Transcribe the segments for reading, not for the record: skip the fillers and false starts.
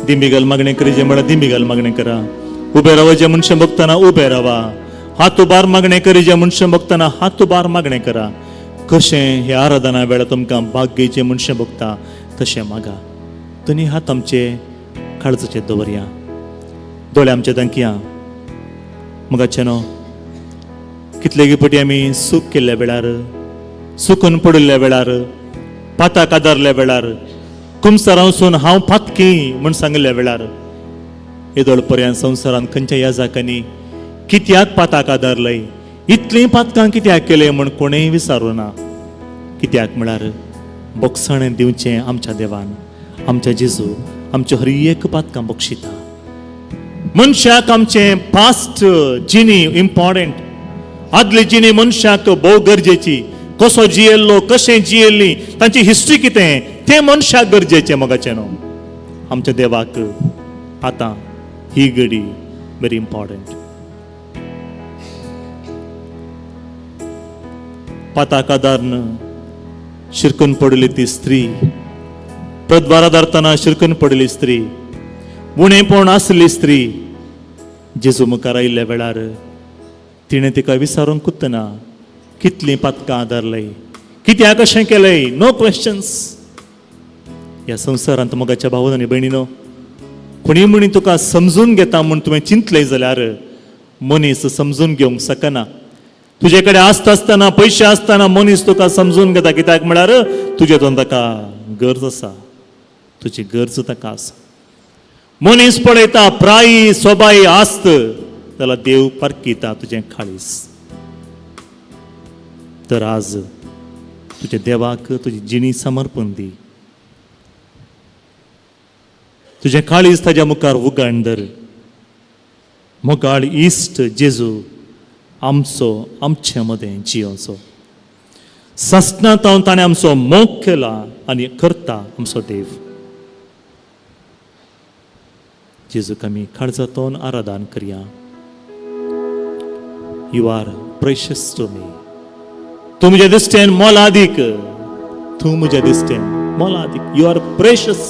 दिंबिगल मागणे करी म्हळ्यार दिंबिगल मागणे करा. उबे रावा जे मनशां बघताना उबे रावा. हात उबार मागणे करी जे मनशां बघताना हात उबार मागणे करा. कशें हे आराधना वेळार तुमकां भाग्येचे मनशां बघता तशें मागा. दोनी हात आमचे काळजाचेर दवरया, दोळे आमचे दांकया. मगाचे न्हू कितले फावटी आमी सूख केल्ल्या वेळार, सुकून पडिल्ल्या वेळार, पाताक आदारल्या वेळार, कुमसार वचून हांव पातकी म्हूण सांगिल्ल्या वेळार, येदोळ पर्यंत संवसारांत खंयच्या याजकांनी कित्याक पाताक आदारलय, इतलीं पातकां कित्याक केले म्हूण कोणेय विचारूं ना. कित्याक म्हळ्यार बोगसण दिवचें आमच्या देवान, आमच्या जेजू आमच्या हर एक पातकां बक्षिता. मनशाक आमचें पास्ट जिणी इम्पॉर्टंट, आदली जिणी मनशाक भोव गरजेची. कसो जियेल्लो, कशें जियेल्ली, तांची हिस्ट्री कितें तें मनशाक गरजेचें. मोगाचें न्हू. आमच्या देवाक आतां ही घडी व्हेरी इम्पॉर्टंट. पाताक आदारन शिरकून पडिल्ली ती स्त्री, प्रद्वारा धरतना शिरकून पडिल्ली स्त्री, उणेपण आसली स्त्री, जेजू मुखार आयिल्ल्या वेळार तिणें तिका विचारूंकूच ना कितलीं पातकां आदारलय, कित्याक अशें केलंय. No questions. ह्या संवसारांत मोगाच्या भावान आनी भयणीनो, कोणी म्हणी तुका समजून घेता म्हूण तुवें चिंतलें जाल्यार मनीस समजून घेवंक शकना. तुजे कडेन आसता आसतना, पयशे आसतना मनीस तुका समजून घेता. कित्याक म्हळ्यार तुजे दोन ताका गरज आसा, तुजी गरज ताका आसा. मनीस पळयता प्रायी सोबाई आस्त जाल्यार देव पारखिता तुजें काळीज. तर आज तुज्या देवाक तुजी जिणी समर्पण दी. तुजें काळीज ताज्या मुखार उगड धर. मोगाळ इश्ट जेजू आमचो आमचे मदें जियोचो. सस्नांत ताणें आमचो मोग केला आनी करता आमचो देव. जेजूक आमी काळजांतून आराधन करया. You are precious to me. तूं म्हज्या दिश्टेन मोलादीक, तूं म्हज्या दिश्टेन मोलादीक. You are precious.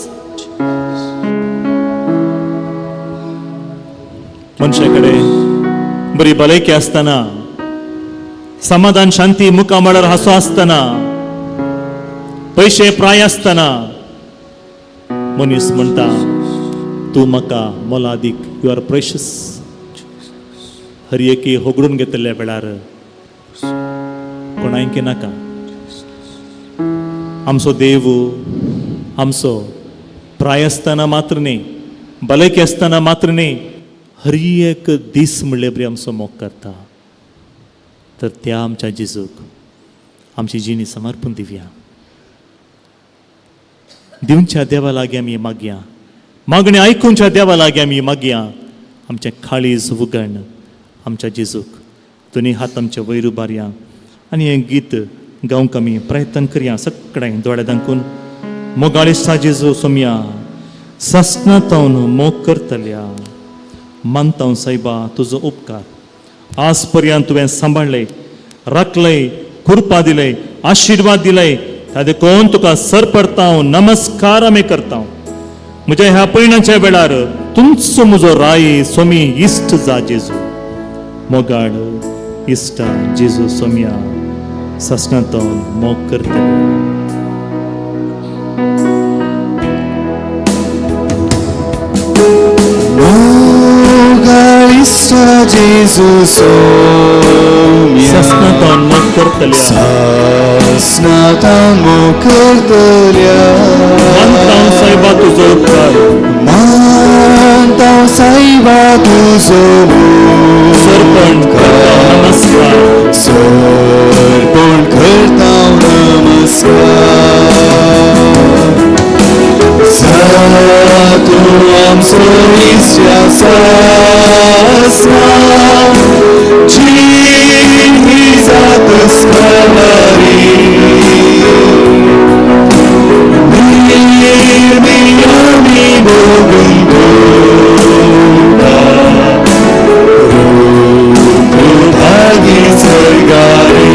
मनशा कडेन बरी भलायकी आसतना, समाधान शांती मुखा म्हळ्यार हांसो आसतना, पयशे प्राय आसतना मनीस म्हणटा तूं म्हाका मोलादीक. You are precious. हर एकी होगडून घेतल्या वेळार कोणायकी नाका. आमचो देव आमचो प्राय आसतना मात्र न्ही, भलायकी आसतना मात्र न्ही, हर एक दीस म्हणले बरी आमचो मोग करता. तर त्या आमच्या जेजूक आमची जिणी समर्पण दिवया. दिवच्या देवा लागीं आमी मागया. मागणी आयकूंच्या देवा लागीं आमी मागया. आमचें काळीज उगड आमच्या जेजूक. दोनी हात आमचे वयर उबारया आनी हें गीत गावंक आमी प्रयत्न करया. सगळें दोळे दांकून मोगाळिश्टा जेजू सोमया, सस्नांतावन मोग करतल्या. मानता सायबा तुजो उपकार. आज पर्यंत तुवें सांबाळलय, राखलय, कृपा दिलय, आशिर्वाद दिलय. ताजे कोण तुका सर पडता, नमस्कार आमी करता. म्हज्या ह्या पयणाच्या वेळार तुमचो म्हजो राय सोमी इश्ट जा जेजू. मोगाळ इश्टा जेजू सोमया, सस्नांतावन मोग करतल्या. जेजू सोम्या, सस्नांतावन मोग करतल्या. सस्नांतावन मोग करतल्या. मानता सायबा तुजो उपकार. मानता सायबा तुजो सरपण करता नमस्कार. सरपण करता नमस्कार. तू आमचो इश्ट आसास ना, जिणी जातस कलारी. आमी भोगून तुका भागी सरगारी.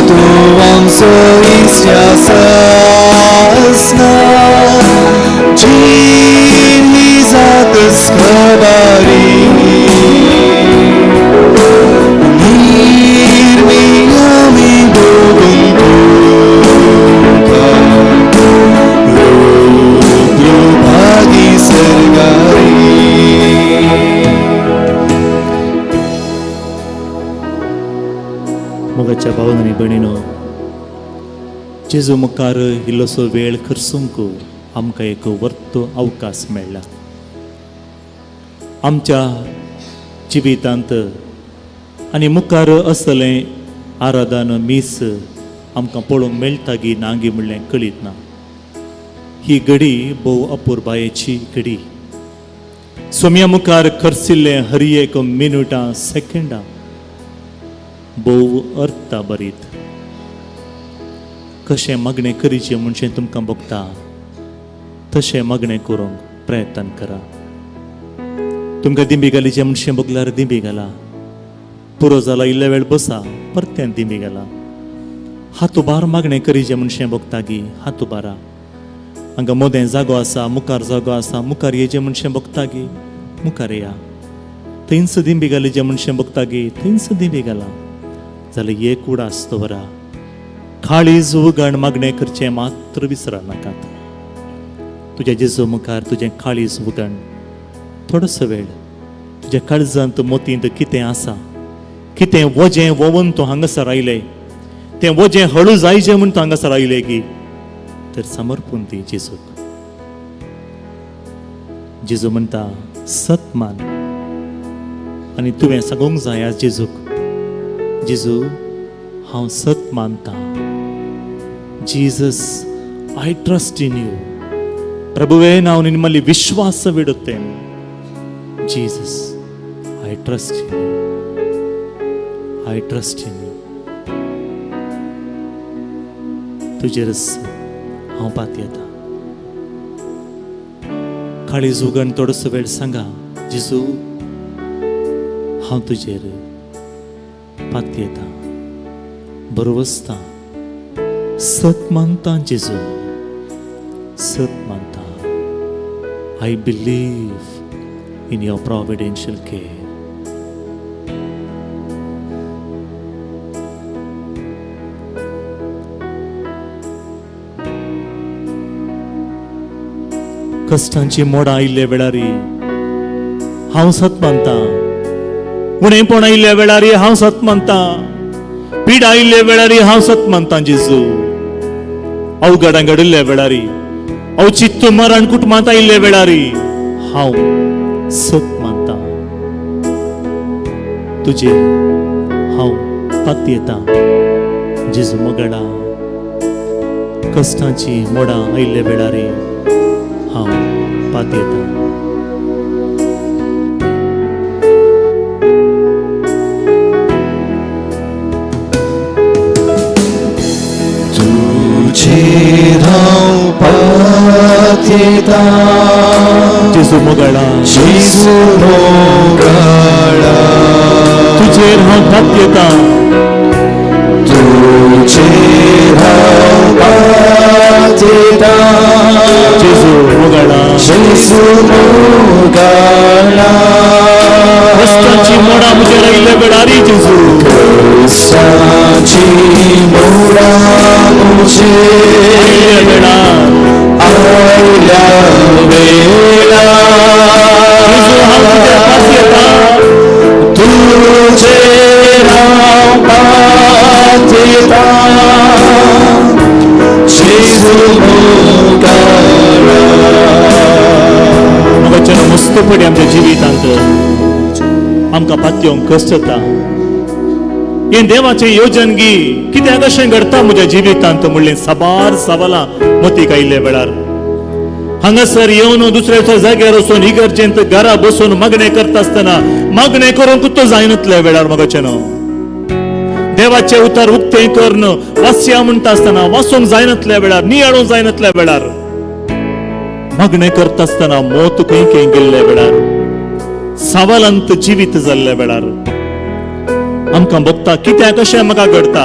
तू आमचो इश्ट आसास Jesus Calvary, निर्मियामी बोगुंतुका, रोद्रुभागी सरगारी. मोगाच्या भावन आनी भयणीनो, जेजू मुखार इल्लोसो वेळ खर्चूंक आमकां एक वर्तो अवकाश मेळ्ळा. आमच्या जिवितांत आनी मुखार असलें आराधन मीस आमकां पळोवंक मेळटा गी ना गी म्हणलें कळीत ना. ही घडी भोव अपुर्बायेची घडी. सोम्या मुखार खर्चिल्लें हर एक मिनटां सेकंडां भोव अर्था बरीत. कशें मगणें करीचें म्हणचें तुमकां भोगता, तशें मगणें करूंक प्रयत्न करा. तुमकां दिंबी घालीचें म्हणचें भोगल्यार दिंबी घाला. पुरो जाला इल्ले वेळ बसा, परत्यान दिंबी घाला. हातुबार मागणें करीचें म्हणचें भोगता गी हातुबारा. हांगा मोदें जागो आसा, मुखार जागो आसा, मुखार येचें म्हणचें भोगता गी मुखार येया. थंयच दिंबी घालीचें म्हणचें भोगता गी थंयच दिंबी घाला. जाल्यार एक उडास दवरा. काळीज उगण मागणें करचें मात्र विसरा नाकात. तुज्या जेजू मुखार तुजें काळीज उगण. थोडोसो वेळ तुज्या काळजांत मोतींत कितें आसा, कितें वजें वोवून तूं हांगासर आयलें, तें वजें हळू जायचें म्हूण तूं हांगासर आयलें गी, तर समर्पून दी जेजूक. जेजू म्हणटा सत मान. आनी तुवें सांगूंक जाय आज जेजूक, जेजू हांव सत मानता. Jesus, I trust in you. ಪ್ರಭುವೇ ನಾವು ನಿಮ್ಮಲ್ಲಿ ವಿಶ್ವಾಸವಿಡುತ್ತೇನೆ. Jesus, I trust in you. I trust in you. तुजेरच हांव पात येता. काळीज उगण थोडोसो वेळ सांगा, जेजू हांव तुजेर पात येता, बरो वसता. सत मानता जेजू, सत मानता. I believe in your providential care. कष्टांची मोडां आयिल्ले वेळारी हांव सत मानता. उणेपण आयिल्ल्या वेळारी हांव सत मानता. पीड आयिल्ले वेळारी हांव सत मानता जेजू. अवघडां घडिल्ल्या वेळारी, औचित्य मरण कुटुंबांत आयिल्ले वेळारी हांव सत मानता. तुजे हांव पात येता जेजू मोगडा. कष्टांची मोडां आयिल्ले वेळारी हांव पात येता. तुझेर हांव पात येता, जेजू मोगडा. जेजू मोगडा. तुजेर हांव पात येता. तुझेर हांव पात येता, जेजू मोगडा. जेजू मोगडा. कष्टांची मोडां म्हजेर आयिल्ले वेळारी जेजू. कष्टांची मोडां आयिल्ल्या वेळार आयल्या वेळार जेजू हांव तुजेर पात येता. तुझेर हांव पात येता, जेजू मोगडा. वचन मस्त पडी आमच्या जिवितांत आमकां पातयेवंक कश्ट जाता. हे देवाचें योजन गी कित्याक अशें घडटा म्हज्या जिवितांत म्हणलें साबार सवालां मतीक आयिल्ल्या वेळार हांगासर येवन दुसऱ्याच्या जाग्यार वचून इगर्जेंत घरा बसून मागणें करता आसतना मागणें करूंक तो जायनातल्या वेळार मगचें देवाचें उतर उक्तें करून वास्या म्हणटा आसतना वासूंक जायनातल्या वेळार नियाळूंक जायनातल्या वेळार मागणें करता आसतना मोत खंय गेल्ल्या वेळार सावलांत जिवीत जाल्ल्या वेळार आमकां भोगता कित्याक अशें म्हाका घडटा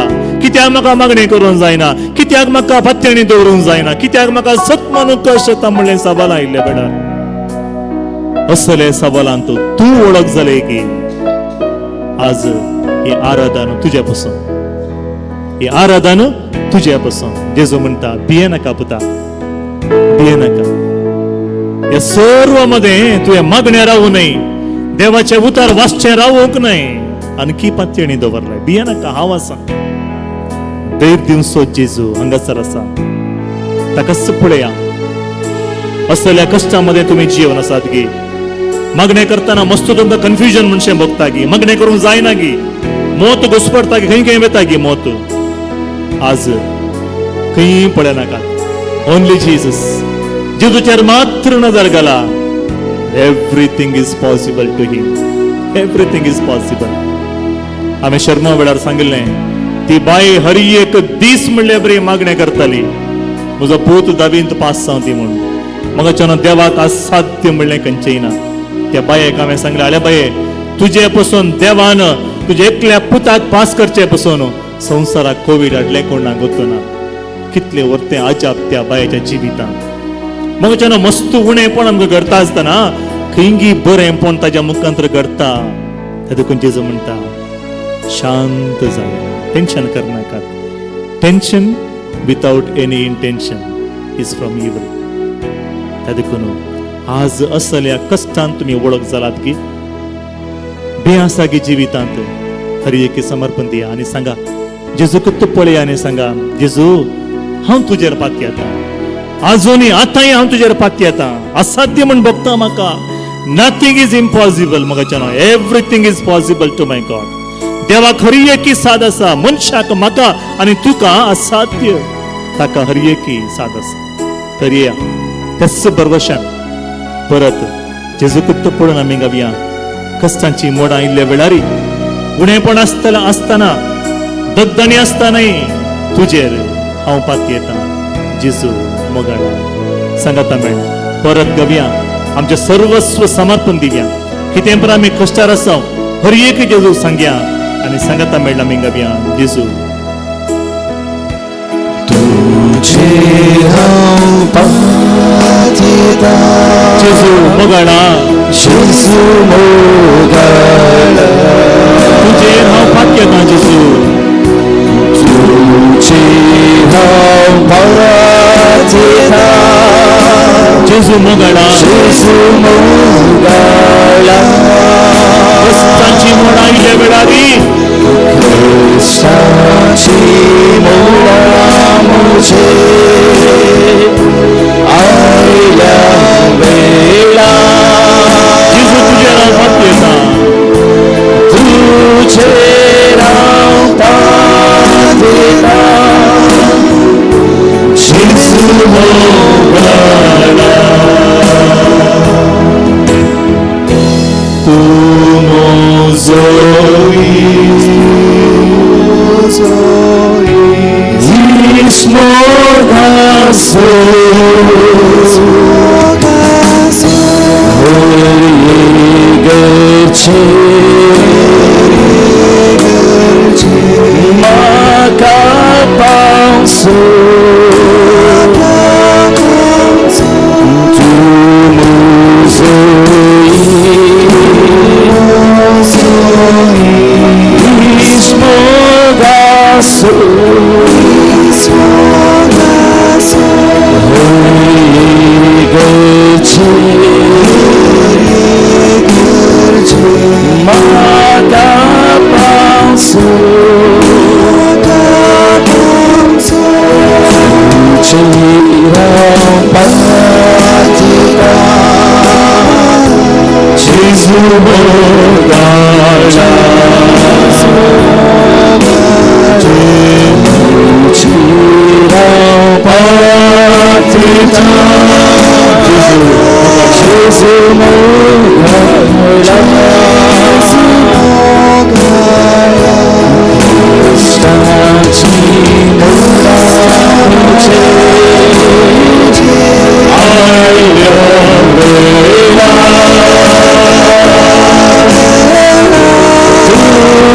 कित्याक म्हाका मागणी करूंक जायना, कित्याक म्हाका फात्यांनी दवरूंक जायना, कित्याक म्हाका सत म्हणून कश्ट येता म्हणलें सवाल आयिल्ले बेडार. असले सवालांत तूं वळख जाले की आज ही आराधना तुझ्या पासून, ही आराधना तुझ्या पासून. जेजू म्हणटा भिये नाका पुता, भिये नाका. या सर्व मध्ये तुझ्या मागण्या रावू नये, देवाचे उतार वाचचे रावूंक न्हय. आणखी पातयेणी दवरलाय, भिये नाका, हांव आसा. दैर दिवचो जेजू हांगासर आसा, ताकाच पळया. असल्या कश्टामध्ये तुम्ही जीवन आसात गे. मागणे करताना मस्त तुमकां कन्फ्युजन म्हणशें भोगता गे, मागणे करूंक जायना गे, मोत घुसपडटा गे, खंय खंय वेता गे मोत. आज खंय पळय नाका, ओन्ली जीसस. जेजूचेर मात्र नजर घाला. Everything is possible to him, everything is possible. हांवें शर्मा वेळार सांगिल्लें, ती बाई हर एक दीस म्हणले बरी मागणे करताली, म्हजो पूत धावींत पास जावं ती म्हूण. मगाच्यान देवाक असाध्य म्हणलें खंयचेय ना. त्या बायेक हांवें सांगलें, आल्या बाये, तुजे पासून देवान तुजे एकल्या पुताक पास करचे पासून संवसाराक कोविड हाडलें कोण ना गोतूना. कितले वर्ते अजाप त्या बायेच्या जिवितांत. मगाच्यान मस्त उणेपण आमकां घडता आसतना खंयगी बरेंपण ताज्या मुखांतर घडता. त्या देखून जेजू म्हणटा शांत जाया, टेन्शन करनाकात. Tension without any intention is from evil. त्या देखून आज असल्या कष्टांत तुम्ही वळख जालात की बे आसा की जिवितांत हर एकी समर्पण दिया आणि सांगा जेजूक तू पळया आणि सांगा, जेजू हांव तुजेर पाती येता, आजुनी आतांय हांव तुजेर पाती येता. असाध्य म्हण भोगता म्हाका. Nothing is impossible. म्हाका everything is possible to my God. देवाक हर एकी साद आसा, मनशाक म्हाका आणि तुका असाध्य, ताका हर एकी साद आसा. तर या त्याच भरवशान परत जेजूक पळोवन आमी गावया. कश्टांची मोडां आयिल्ल्या वेळारी उणेपण आसतना दगदणी आसतानाय तुजेर हांव पाती येता. जेजू मोगाळा. सांगाता मेळ परत गावया, आमचे सर्वस्व समर्पण दिवया. कितें पण आमी कश्टार आसा हर एक जेजू सांगया आणि सांगाता मेळ आमी गावया. जेजू तुझे हांव पाती येता, जेजू मोगाळा, जेजू मोगाळा. तुजेर हांव पाती येता. जेजू तुझे हांव पाती येता, जेजू मोगाळा. जेजू मोगाळा. कष्टांची मोडां आयिल्ल्या वेळारी कष्टांची मोडां मुझे आयल्या वेळार जेजू तुजेर हांव पाती येता. तुझेर हांव पाती येता, जेजू मोगाळा. तूं म्हजो इश्ट मोगासो, घरचे म्हाका पावसो. तूं म्हजो इश्ट मोगासो, म्हाका पावसो. तुजेर हांव पाती येता, जेजू मोगाळा. तुजेर हांव पाती येता, जेजू मोगाळा. कष्टांची मोडां मुझे आयल्या वेळार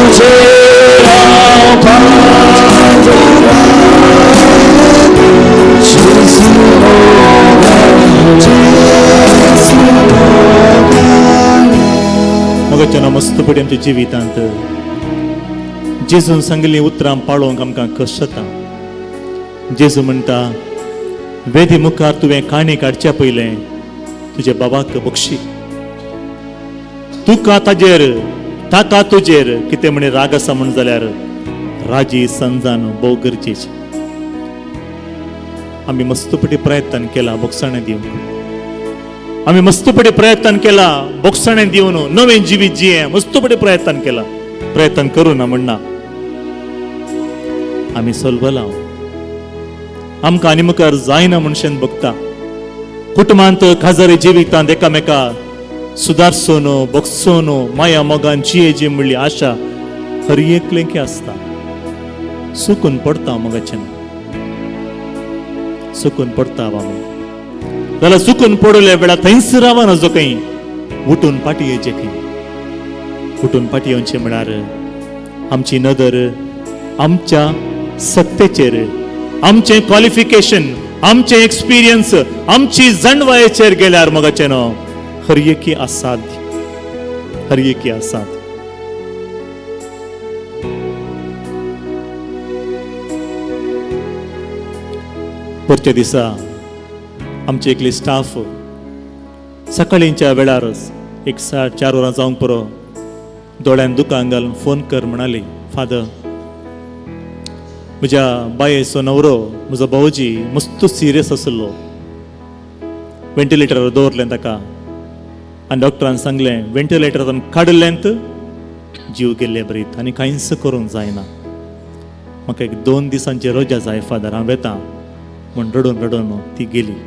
तुझेर हांव पाती पटी आमच्या जिवितांत जेजून सांगिल्लीं उतरां पाळोवंक आमकां कश्ट जाता. जेजू म्हणटा, वेदी मुखार तुवें काणी काडच्या पयलें तुज्या बाबाक बक्षी. तुका ताजेर ताका तुजेर कितें म्हणे राग आसा म्हण जाल्यार राजी समजान भोव गरजेची. आमी मस्तपटी प्रयत्न केला बोगसाणें दिवंक. आमी मस्तपटी प्रयत्न केला बोगसाणें दिवन नवें जिवीत जिये मस्तपटी प्रयत्न केला. प्रयत्न करूं ना म्हणना आमी सोलवला. आमकां आनी मुखार जायना म्हणशेन बगता. कुटुंबांत खाजारी जिवितांत एकामेका सुदारसोन बोगसोन माया मोगान जिये म्हणली आशा हर एकलेकी आसता. सुकून पडता मोगाचें सुकून पडता आमी जाल्यार सुकून पडले वेळार थंयच रावा नजो खंय उठून पाटी येवचे खंय. उठून पाटी येवचें म्हळ्यार आमची नदर आमच्या सत्तेचेर, आमचें क्वॉलिफिकेशन, आमचें एक्सपिरियन्स, आमची जणवायेचेर गेल्यार मोगाचें न्हू हर एकी असाध्य. हर एकी असाध्य. परच्या दिसा आमचे एकले स्टाफ सकाळींच्या वेळार एक 4:30 वरां जावंक पुरो दोळ्यान दुकान घालून फोन कर म्हणाली, फादर म्हज्या बायेचो नवरो म्हजो भाऊजी मस्त सिरियस आसलो. वेंटिलेटरार दवरलें ताका आनी डॉक्टरान सांगलें वेंटिलेटरांतल्यान काडलेंत जीव गेल्ले बरीत आनी कांयच करूंक जायना. म्हाका एक 2 दिसांची रजा जाय फादर, हांव येता म्हण रडून रडून ती गेली.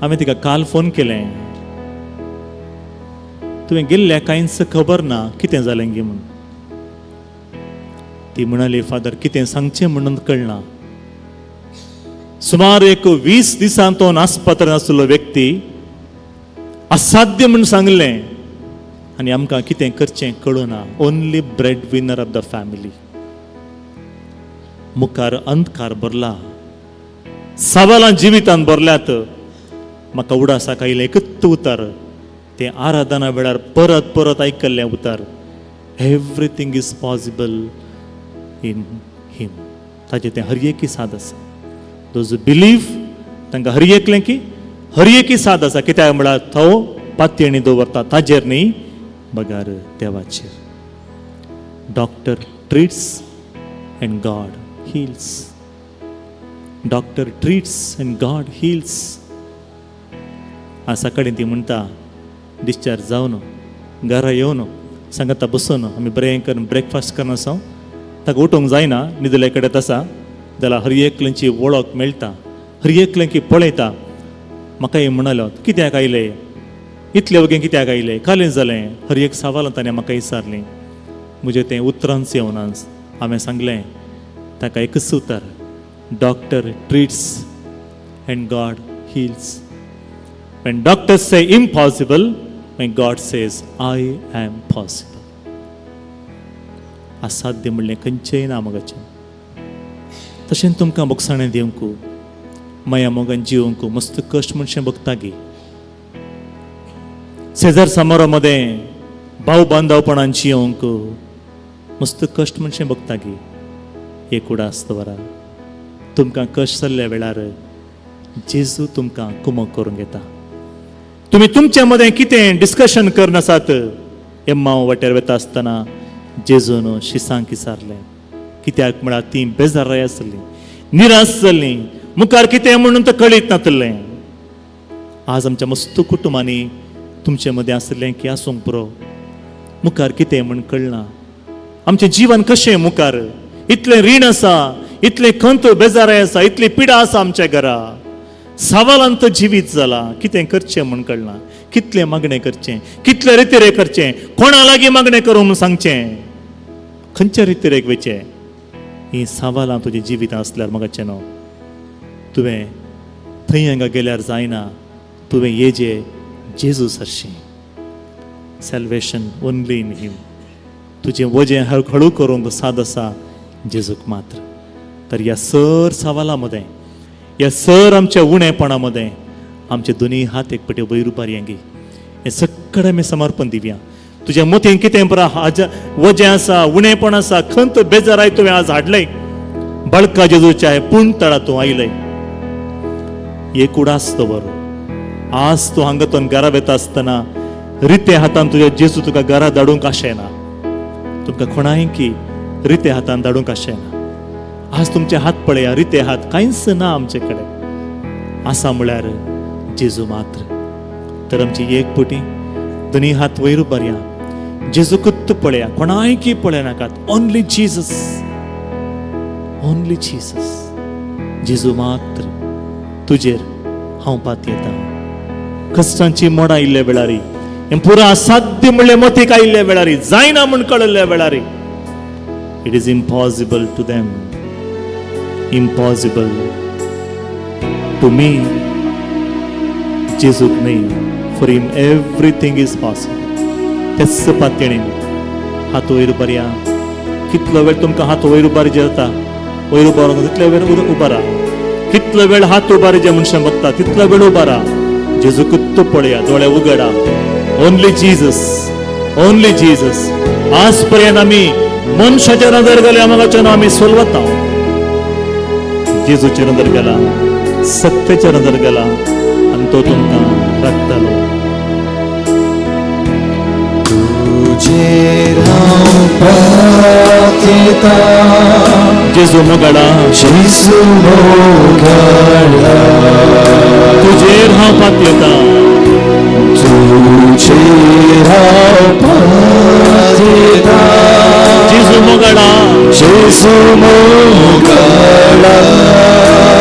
हांवें तिका काल फोन केलें, तुवें गेल्ल्या कांयच खबर ना कितें जालें गे म्हूण. ती म्हणाली, फादर कितें सांगचें म्हणून कळना. सुमार एक 20 दिसां तो आस्पत्रांत आसलो व्यक्ती असाध्य म्हूण सांगलें आनी आमकां कितें करचें कळुना. Only breadwinner of the family. मुखार अंधकार भरला, सवालां जिवितांत भरल्यात. म्हाका उडासाक आयलें एकच उतार, तें आराधना वेळार परत परत आयकल्लें उतार, everything is possible in him. ताजें तें हर एकी साद आसा. दोज बिलीव तांकां हर एकलें की हर एकी साद आसा. कित्याक म्हळ्यार तो पातयेणी दवरता ताजेर न्ही बगार देवाचेर. Doctor treats and God heals. Doctor treats and God heals. आज सकाळीं ती म्हणटा डिस्चार्ज जावन घरा येवन सांगाता बसून आमी बरें करून ब्रेकफास्ट करना आसा. ताका उठोवंक जायना, न्हिदले कडेन आसा जाल्यार हर एकल्यांची वळख मेळटा, हर एकल्यांकी पळयता. म्हाका हे म्हणालो कित्याक आयले, इतले वगें कित्याक आयले, कालें जालें. हर एक सवाल ताणें म्हाका विचारलीं. म्हजें तें उतरांच येवना. हांवें सांगलें ताका एकच उतर, doctor treats and God heals. When doctors say impossible, when God says I am possible. असाध्य म्हणलें खंयचेंय ना मोगाचें. तशें तुमकां बोगसाणें दिवंक माया मोगान जिवंक मस्त कश्ट म्हणशें बगता गे. शेजार समारा मदें भाव बांदवपणान जिवंक मस्त कश्ट म्हणशें बगता गे. एक उडा आसता तुमकां कश्ट जाल्ल्या वेळार जेजू तुमकां कुमो करून घेता. तुमी तुमच्या मदें कितें डिस्कशन करनासात, एम्माव वाटेर वता आसतना जेजून शिसांक विचारलें. कित्याक म्हळ्यार ती बेजाराय आसली, निराश जाल्ली, मुखार कितें म्हणून तें कळीत नासलें. आज आमच्या मस्त कुटुंबांनी तुमचे मदें आसलें की आसूंक पुरो, मुखार कितें म्हूण कळना. आमचें जीवन कशें मुखार, इतलें रीण आसा, इतलें खंत बेजाराय आसा, इतली पिडा आसा आमच्या घरा. सवालांत जिवीत जाला, कितें करचें म्हूण कळना. कितलें मागणें करचें, कितलें रितीरे करचें, कोणा लागीं मागणें करूं म्हूण सांगचें, खंयच्या रितीरेक वयचें. ही सवालां तुजें जिवीत आसल्यार मोगाचें न्हू. तुवें थंय हांगा गेल्यार जायना, तुवें येजें जेजू सरशीं. सॅल्वेशन ओन्ली इन हिम. तुजें वजें हळू करूंक साद आसा जेजूक मात्र. तर ह्या सर सवालां मदें, ह्या सर आमच्या उणेपणा मदें आमचे दोनी हात एक पटी वयर उबारयांगी. हें सगळें आमी समर्पण दिवया. तुझ्या मोतीन कितें परा वजें आसा उणेपण आसा खंत बेजाराय तुवें आज हाडलंय बळका जेजूच्या हे पूण तळा तूं आयलय एक उडास तो बरो आज तूं हांगातून घरा वेता आसतना रिते हातान तुझ्या जेजू तुका घरा धाडूंक आशेना तुमकां कोणाय की रिते हातान धाडूंक आशेना आज तुमचे हात पळया रिते हात कांयच ना आमचे कडेन आसा म्हळ्यार जेजू मात्र तर आमची एक पुटी दोनी हात वयर बरया जेजू कुत्त पळया कोणाय की पळय नाकात ओन्ली जीसस जेजू मात्र तुजेर हांव पात येता कश्टांची मोडां आयिल्ल्या वेळारी हें पुरो असाध्य म्हणलें मतीक आयिल्ल्या वेळारी जायना म्हूण कळिल्ल्या वेळारी it is impossible to them impossible to me जेजूक न्ही for him everything is possible तेच पातयेन हात वयर बरया कितलो वेळ तुमकां हात वयर उबार जाता वयर उबार तितले वेळ उबा राहा कितलो वेळ हात उबार जे मनशां बघता तितलो वेळ उबा राहा जेजू कुत्तो पळया दोळे उगडा ओन्ली जीसस आज पर्यंत आमी मनशाच्या नदर गेल्या मगाच्यान आमी सोलवता जेजूचे नदर गेला सत्याच्या नदर गेला आनी तो तुमकां राखतलो तुजेर हांव पात येता जेजू मोगडा जेजू मोगडा तुजेर हांव पात येता तुजेर हांव पात येता जेजू मोगडा जेजू मोगडा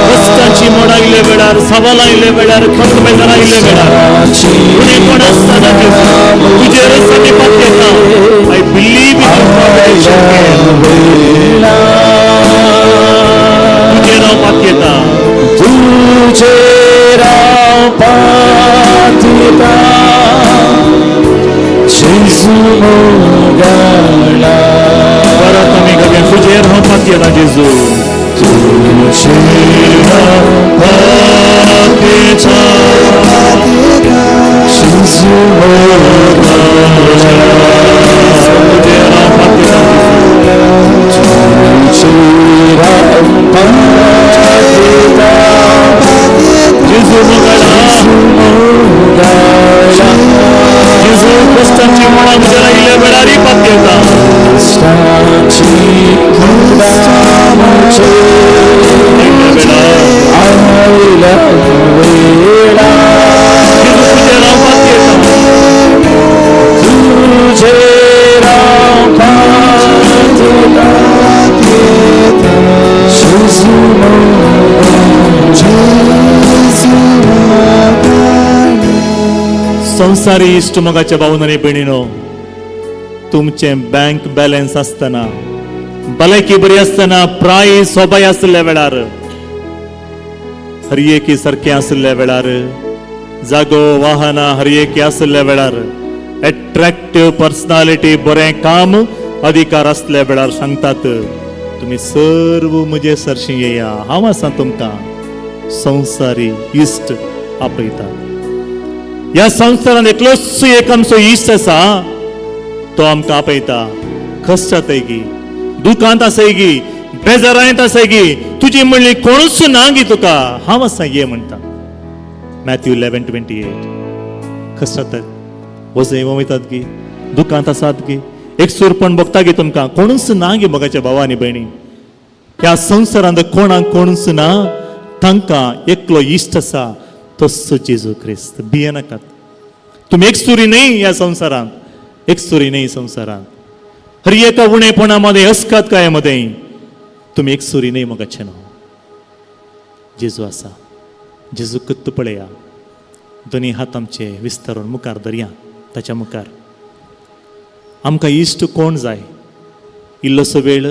कश्टांची मोड आयिल्ल्या वेळार सवाल आयिल्ल्या वेळार खंत बेजार आयिल्ल्या वेळार उणेपण आसतना तुजेरच आमी पात येता आय बिलीव इन युअर प्रोविडेन्शियल तुजेर हांव पात येता तुजेर हांव पात येता जेजू मोगडा परत आमी घालया तुजेर हांव पात येता जेजू तुजेर हांव पात येता जेजू मोगडा तुजेर हांव पात येता तुजेर हांव पात येता जेजू मोगडा जेजू कश्टांची मोड आमचेर आयिल्ल्या वेळारी पात येता संसारी इश्ट मोगाच्या भावन आनी भयणीनो तुमचे बँक बॅलन्स आसतना भलायकी बरी आसतना प्राय सोबाय आसल्या वेळार हरएकी सारखे आसल्या वेळार जागो वाहना हरएकी आसल्या वेळार एट्रॅक्टिव्ह पर्सनालिटी बरें काम अधिकार असल्या वेळार सांगतात तुम्ही सर्व म्हजे सरशी येया हांव आसा तुमकां संसारी इश्ट आपयता ह्या संवसारान एकलोच एक आमचो इश्ट आसा तो आमकां आपयता कश्टांत गी दुखांत आसय गी बेजारांत आसय गी तुजी म्हणली कोणूच ना गी तुका हांव आसा ये म्हणटा मॅथ्यू 11:28 कश्टांत वजय वयतात गी दुखांत आसात गी एक सुरपण बघता गे तुमकां कोणूच ना गे मोगाच्या भावा आनी भयणी ह्या संवसारांत कोणाक कोणूच ना तांकां एकलो इश्ट आसा तस्सो जेजू क्रिस्त भियेनाकात तुम्ही एक सुरी नाही या संसारात एक सुरी नाही संसारात हर एका उणेपणामध्ये अस्कात काय मध्ये तुम्ही एक सुरी नाही मग अच्छे जेजू आसा जेजू कुत्त पळया दोन्ही हात आमचे विस्तारून मुखार धरया ताच्या मुखार आमकां इश्ट कोण जाय इल्लोसो वेळ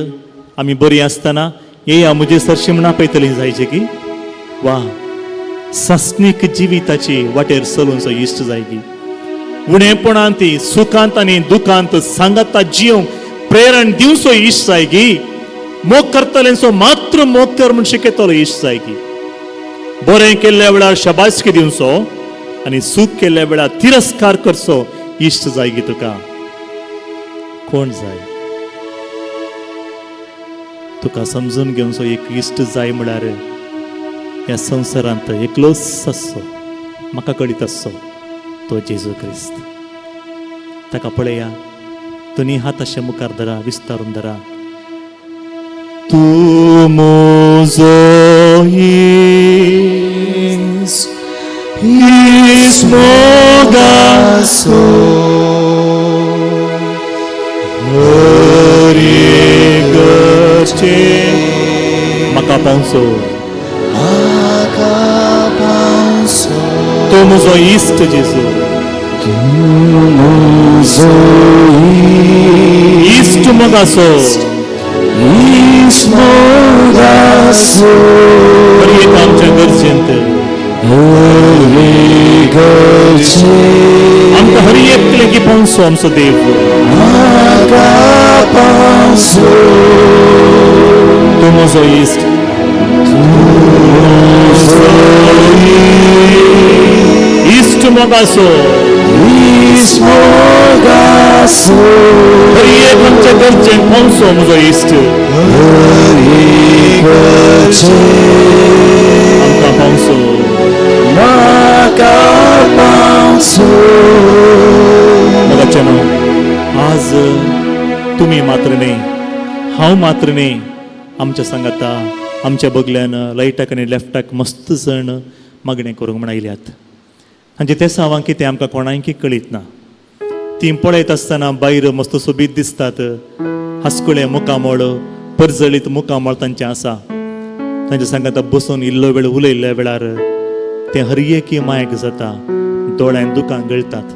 आमी बरी आसतना येया म्हजे सरशी म्हण आपयतली जायचे की वा सस्नीक जिविताची वाटेर चलूनचो इश्ट जाय की उणेपणांत सुखांत आनी दुखांत सांगाता जीव प्रेरण दिवचो इश्ट जाय की मोग करतलेंचो मात्र मोग कर म्हण शिकयतलो इश्ट जाय की बरें केल्ल्या वेळार शबासकी दिवचो आनी सूख केल्ल्या वेळार तिरस्कार करचो इश्ट जाय की तुका कोण जाय तुका समजून घेवचो एक इश्ट जाय म्हळ्यार ह्या संवसारांत एकलोच आसचो म्हाका कळीत आसचो तो जेजू क्रिस्त ताका पळया दोनी हात अशे मुखार धरा विस्तारून धरा तूं म्हजो Is mogaso हरिगचे म्हाका पावचो Akapanso तो म्हजो इश्ट जेजू Muzo इश्ट मोगासो Is mogaso हर एक आमच्या गरजेंत Harigache आमकां हर एकले की पावचो आमचो देव Akapanso तो म्हजो इश्ट इश्ट मोगासो Is mogaso हर एक आमच्या गरजेंत पावचो म्हजो इश्ट Harigache आमकां पावचो Akapanso मोगाचेनो आज तुम्ही मात्र न्ही हांव मात्र न्ही आमच्या सांगाता आमच्या बगल्यान लायटाक आनी लेफ्टाक मस्त जण मागणें करूंक म्हण आयल्यात आनी ते सावां कितें आमकां कोणायकी कळीत ना ती पळयत आसतना भायर मस्त सोबीत दिसतात हास्कुळे मुकामळ परजळीत मुकामळ तांचें आसा तांच्या सांगाता बसून इल्लो वेळ उलयल्ल्या वेळार ते हर एकी मायक जाता दोळ्यांत दुकां गळटात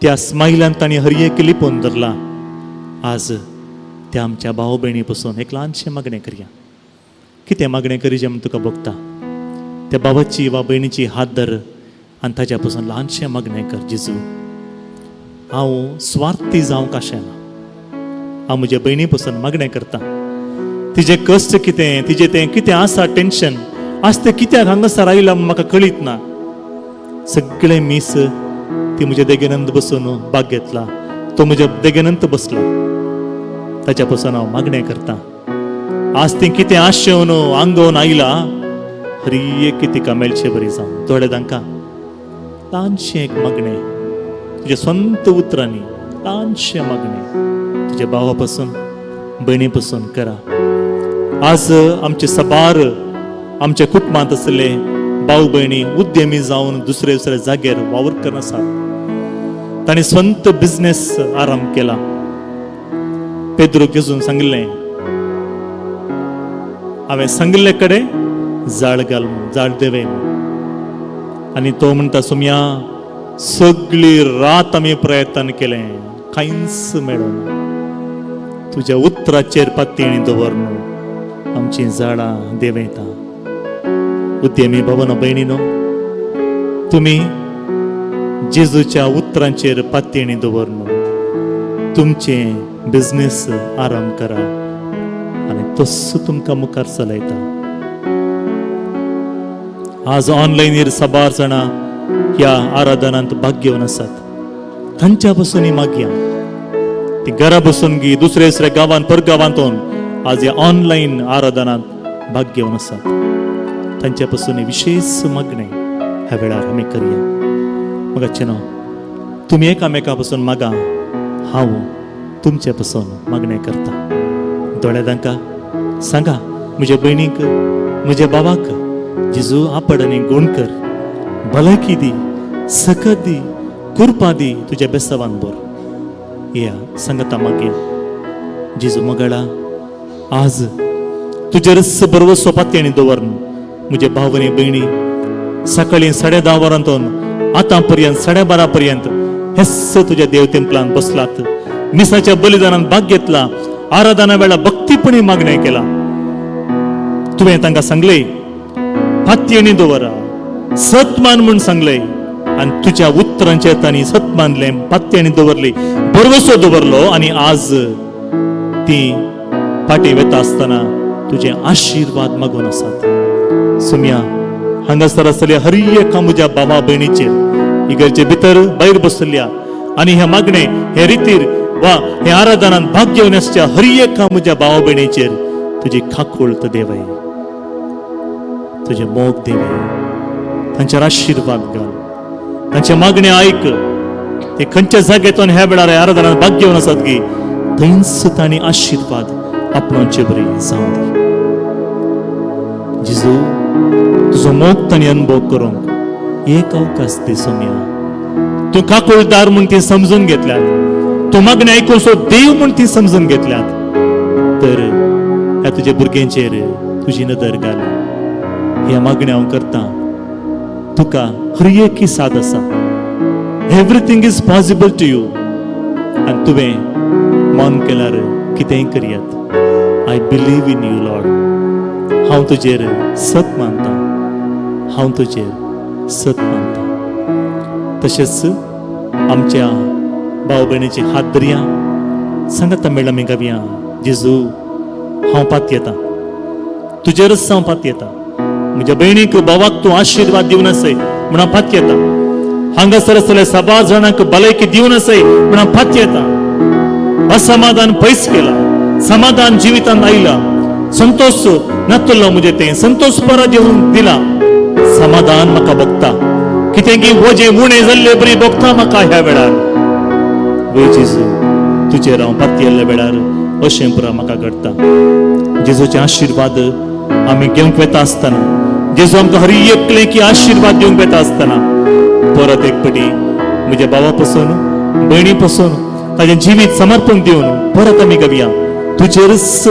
त्या स्माइलान तांणी हर एक लिपोवन धरला आज त्या आमच्या भाव भयणी पसून एक ल्हानशें मागणें करया कितें मागणें करीचें म्हण तुका बगता त्या भावाची वा भयणीची हात धर आनी ताच्या पसून ल्हानशें मागणें कर जेजू हांव स्वार्थी जावंक आशेना हांव म्हज्या भयणी पसून मागणें करता तिजें कश्ट कितें तिजें तें कितें आसा टेन्शन आज तें कित्याक हांगासर आयलां म्हाका कळीत ना सगळें मीस ती म्हज्या देगेनंत बसून भाग घेतला तो म्हज्या देगेनंत बसला ताच्या पसून हांव मागणें करता आज ती कितें आशेवन आंगोवन आयला हर एक तिका मेळचें बरी जावं थोडे तांकां ल्हानशें एक मागणें तुज्या स्वंत उतरांनी ल्हानशें मागणें तुज्या भावा पसून भयणी पसून करा आज आमचे सबार आमच्या कुटुंबांत आसले भाव भयणी उद्यमी जावन दुसरे दुसऱ्या जाग्यार वावर करन आसात तांणी स्वंत बिझनेस आरंभ केला पेद्रूक येजून सांगिल्लें हांवें सांगिल्ले कडेन जाळ घाल म्हूण जाळ देवय म्हूण आनी तो म्हणटा सुम्या सगळी रात आमी प्रयत्न केलें कांयच मेळना तुज्या उतराचेर पातयेणी दवर न्हू आमची झाडां देंवयता उद्यमी भवन भयणीनो तुम्ही जेजूच्या उतरांचेर पातयेणी दवर न्हू तुमचे बिझनेस आरंभ करा आनी तस्सो तुमकां मुखार चलयता आज ऑनलायनीर साबार जाणां ह्या आराधनांत भाग घेवन आसात तांच्या बसून मागया ती घरा बसून गी दुसऱ्या दुसऱ्या गांवांत परगांवांतून आज ह्या ऑनलायन आराधनांत भाग घेवन आसात तांच्या पासून विशेष मागणें ह्या वेळार आमी करया मगाचेनो तुमी एकामेका पासून मागा हांव तुमचे पासून मागणें करता दोळे तांकां सांगा म्हज्या भयणीक म्हज्या भावाक जेजू आपड आनी गूण कर भलायकी दी सकत दी कृपा दी तुज्या बेसावान भर या सांगता मागया जेजू मगळा आज तुजे रस बरोबर सोपातयेणी दवरन म्हजे भाव आनी भयणी सकाळी 10:30 वरांतून आतां पर्यंत 12:30 पर्यंत हेस्स तुज्या देव तेंपलांत बसलात मिसाच्या बलिदानांत भाग घेतला आराधना वेळा भक्तीपणी मागणें केला तुवें तांकां सांगलें पातयेणी दवरा सतमान म्हूण सांगलें आनी तुज्या उतरांचेर तांणी सत मानलें पातयेणी दवरली भरवसो दवरलो आनी आज ती फाटी वेता आसतना तुजे आशिर्वाद मागून आसात सुम्या हांगासर आसलेल्या हर एका म्हज्या भावा भयणीचेर इगर्जे भितर भायर बसल्या आनी हे मागणे हे रितीर वा हे आराधनान भाग घेवन आसच्या हर एका म्हज्या भावा भयणीचेर तुजी खाकूळत देवय, तुझे मोग देवय, तांचेर आशीर्वाद घाल, तांचे मागणे ऐक. ते खंयच्या जागेतून ह्या वेळार आराधनान भाग घेवन आसात की थंयच तांणी आशीर्वाद आपणाचे बरी जावं दी. जेजू तुजो मोग तांणी अनुभव करूंक एक अवकाश दी सोम्या. तूं काकुळदार म्हूण ती समजून घेतल्यात, तूं मागणी आयकून सो देव म्हूण ती समजून घेतल्यात, तर ह्या तुझ्या भुरग्यांचेर तुजी नदर घाल. ह्या मागणी हांव करता. तुका हर एक साद आसा. Everything is possible to you. आनी तुवें मन केल्यार कितेंय करयात. I believe in you Lord. हांव तुजेर सत मानता, हांव तुजेर सत मानता. तशेंच आमच्या भाव भयणीचे हात धरया, सांगात मेळ आमी गावया. जेजू हांव पात येता, तुजेरच हांव पात येता. म्हज्या भयणीक भावाक तूं आशीर्वाद दिवन आसय म्हण हांव पात येता. हांगासर आसतल्या सबा जाणांक भलायकी दिवन आसय म्हण हांव पात येता. असमाधान पयस केला, समाधान जिवितांत आयला. संतोष नातुल्लो म्हणजे ते संतोष परत येवन दिला. समाधान म्हाका भोगता. कितें की वजे उणें जाल्ले बरी भोगता म्हाका ह्या वेळार. वे जेजू तुजेर हांव पात येल्ल्या वेळार अशें पुरा म्हाका घडटा. जेजूचे आशीर्वाद आमी घेवंक वेता आसतना, जेजू आमकां हर एकलें की आशीर्वाद दिवंक वेता आसतना परत एक पटी म्हज्या भावा पासून भयणी पासून ताजें जिवीत समर्पण दिवन परत आमी गावया. तुजेरच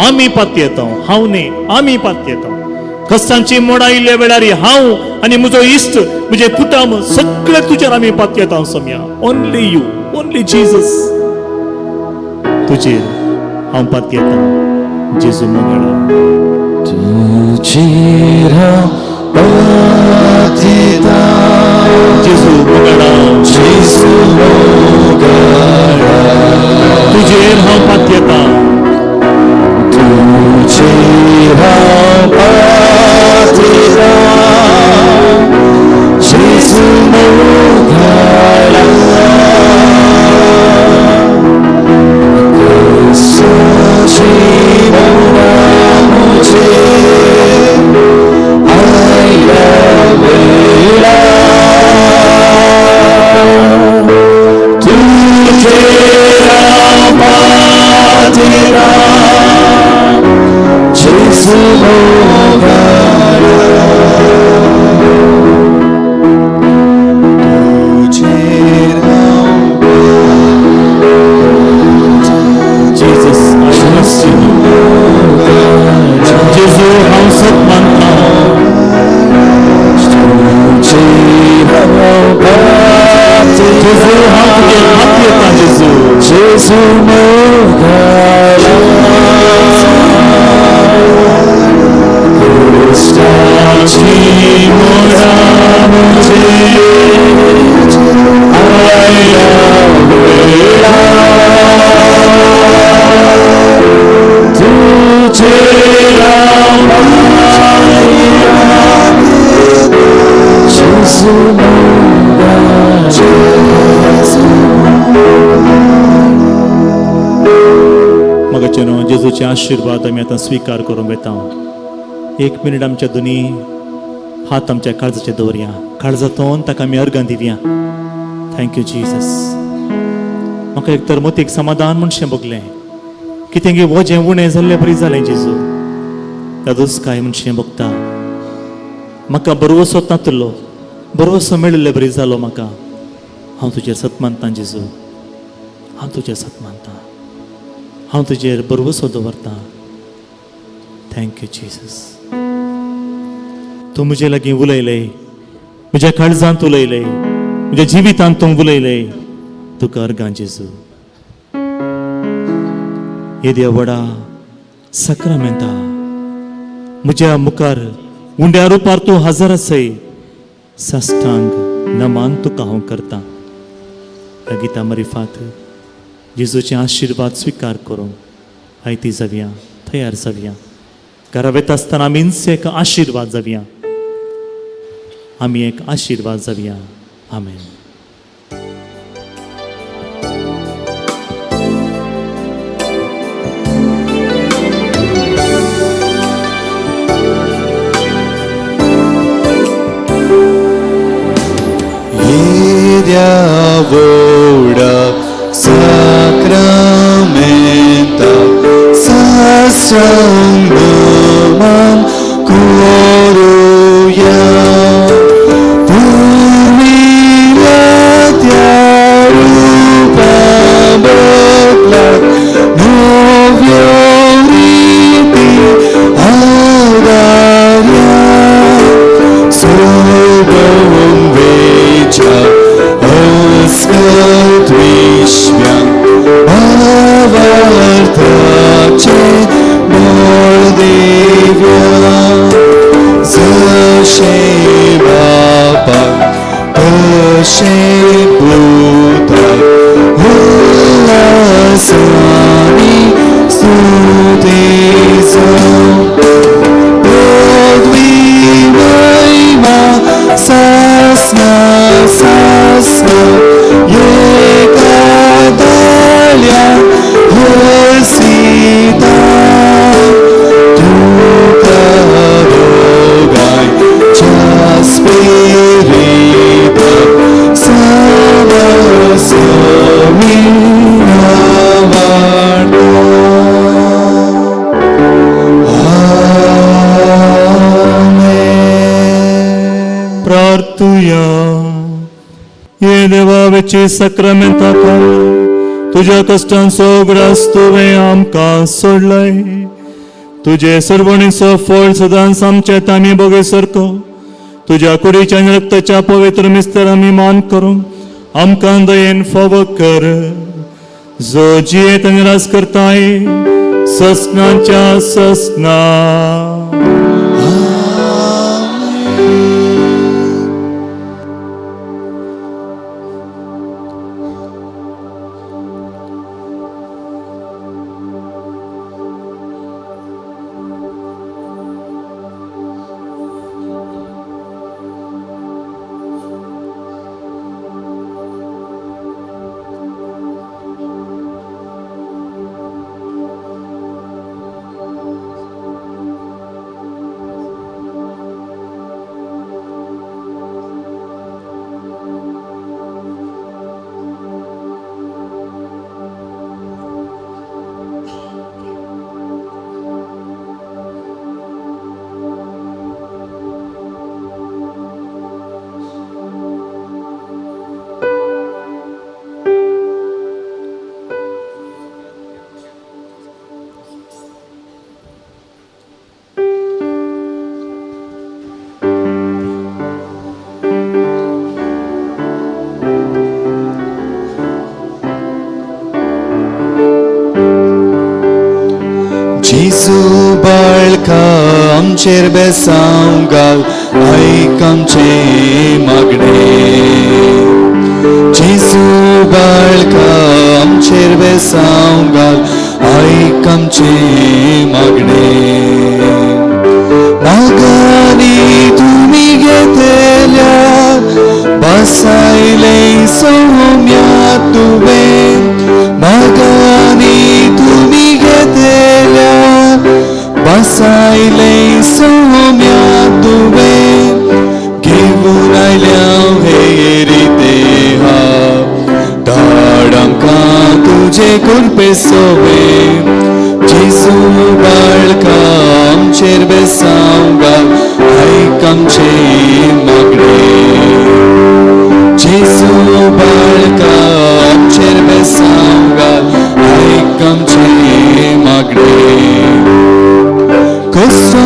आमी पात येता. हांव न्ही, आमी पात येता. कश्टांची मोड आयिल्ल्या वेळार हांव आनी म्हजो इश्ट, म्हजे कुटुंब सगळे तुजेर आमी पात येता. सोम्या ओन्ली यू, ओन्ली जीसस. तुजेर हांव पात येता. जेजू मोगळा. तुजेर हांव पात येता. जेजू मोगळा. जेजू मोगळा. तुजेर हांव पात येता. तुजेर हांव पात येता. जेजू मोगळा. कसाची मोडा मुझे आयल्या वेळा. तुजेर हांव पात येता. जेजू मोगळा. तुजेर हांव Jesus, I trust in you. जेजू हांव सत मानता. तुजेर हांव पात जेजू हांव तुजेर पात येता. जेजू जेजू मोगळा. कश्टाची मोडा मुझे आयल्या वेळा. तुजेर हांव पात येता. जेजू मोगळा. मगाचे न्हू जेजूचे आशीर्वाद आमी आतां स्वीकार करूंक येता. एक मिनीट आमच्या दोनी हात आमच्या काळजाचेर दवरया. काळजांतून ताका आमी अर्गां दिवया. Thank you Jesus. म्हाका एक तर मतीक समाधान म्हणशें भोगलें. कितें गे वजें उणें जाल्लें बरी जालें जेजू. तातूंच काय म्हणशें भोगता. म्हाका बरवसो नातलो, बरवसो मेळिल्ले बरी जालो म्हाका. हांव तुजेर सत मानता जेजू. हांव तुजेर सत मानता. हांव तुजेर बरवसो दवरता. Thank you Jesus. तूं म्हजे लागीं उलयलें, म्हज्या काळजांत उलयलें, म्हज्या जिवितांत तूं उलयलें. तुका अर्गां जेजू. येद्या व्हडा सक्रामेंता म्हज्या मुखार उंड्या रुपार तूं हजर आसय. साश्टांग नमान तुका हांव करता. ह्या गिता मरिफात जेजूचे आशीर्वाद स्वीकार करूं आयती जावया, तयार जावया. घरा वेता आसतना आमी एक आशीर्वाद जावया. आमी एक आशीर्वाद जावया. आमेन. कोरुया पूर्वीला त्या रूपा बदला नव्यो रीती आदार्या सोबवून वेच्या अस्कत विश्व्यां भावार्थाचे बोल देव्या जशे बापाक तशे पुताक उल्हासानी स्तुतीचो पदवी महिमा सासना सासना एकादाल्या हर्षिता तुका रोगाय स्पिरिता समसमी प्रार्थुया ये देवावेची सक्रमेंता कर तुझ्या कष्टांचो सगळ्यास तुवें आमकां सोडलय तुझे सरवणीचो फळ सदांच आमचेत आमी बगेसारको तुझ्या कुडीच्या आनी रक्ताच्या पवित्र मिस्तर आमी मान करूं आमकां दयेन फाव कर जो जियेत आनी रास करताय ससनाच्या ससना Jesu बाळका आमचेर बेसांव घाल आयक आमचे मागणे जेजू बाळका आमचेर बेसांव घाल आयक आमचे मागणे मागानी तुमी घेतल्या बसायले सौम्या तुवें मागानी तुमी घेतल्या बसायले सौम्या तुवें घेवन आयल्या हे रिते हा धाड आमकां तुजे कृपे सोवे जेजू बाळका आमचेर बेसांव घाल आयक आमचे मागणे जेजू बाळका आमचेर बेसांव घाल आयक आमचे मागणे कसो